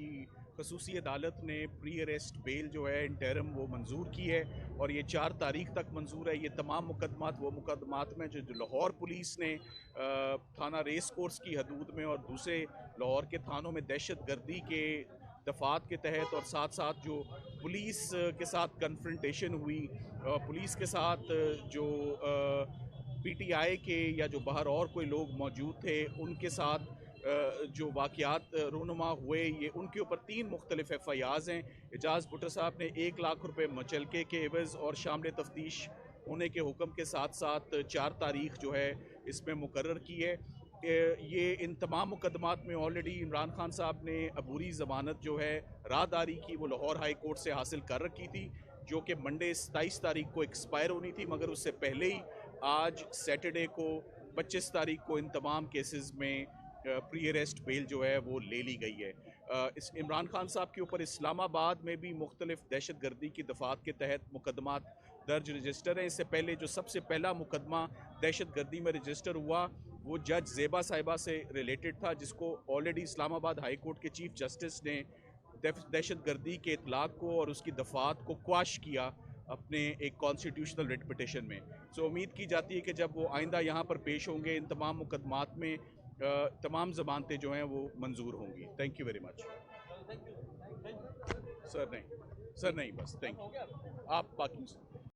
की खसूसी अदालत ने प्री अरेस्ट बेल जो है इंटरम वो मंजूर की है और ये 4 तारीख तक मंजूर है। ये तमाम मुकदमात वो मुकदमात में जो लाहौर पुलिस ने थाना रेस कोर्स की हदूद में और दूसरे लाहौर के थानों में दहशत गर्दी के दफात के तहत और साथ साथ जो पुलिस के साथ कन्फ्रंटेशन हुई, पुलिस के साथ जो पीटीआई के या जो बाहर और कोई लोग मौजूद थे उनके साथ जो वाक़यात रूनुमा हुए, ये उनके ऊपर 3 मुख्तलिफ FIRs हैं। एजाज़ भुट्टो साहब ने 1 लाख रुपये मुचलके के एवज़ और शामिल तफ्तीश होने के हुक्म के साथ साथ 4 तारीख जो है इसमें मुकर्रर की है। ये इन तमाम मुकदमात में ऑलरेडी इमरान खान साहब ने अबूरी ज़मानत जो है राहदारी की वो लाहौर हाई कोर्ट से हासिल कर रखी थी, जो कि मंडे 27 तारीख को एक्सपायर होनी थी, मगर उससे पहले ही आज सैटरडे को 25 तारीख को इन तमाम केसेस में प्री अरेस्ट बेल जो है वो ले ली गई है। इस इमरान खान साहब के ऊपर इस्लामाबाद में भी मुख्तलिफ दहशत गर्दी की दफात के तहत मुकदमात दर्ज रजिस्टर हैं। इससे पहले जो सबसे पहला मुकदमा दहशत गर्दी में रजिस्टर हुआ वो जज ज़ेबा साहिबा से रिलेटेड था, जिसको ऑलरेडी इस्लामाबाद हाई कोर्ट के चीफ जस्टिस ने दहशत गर्दी के इतलाक़ को और उसकी दफात को क्वाश किया अपने एक कॉन्स्टिट्यूशनल रिट पिटिशन में। सो उम्मीद की जाती है कि जब वो आइंदा यहाँ पर पेश होंगे इन तमाम मुकदमात में तमाम ज़मानतें जो हैं वो मंजूर होंगी। Thank you very much. Sir नहीं बस थैंक यू। आप बाकी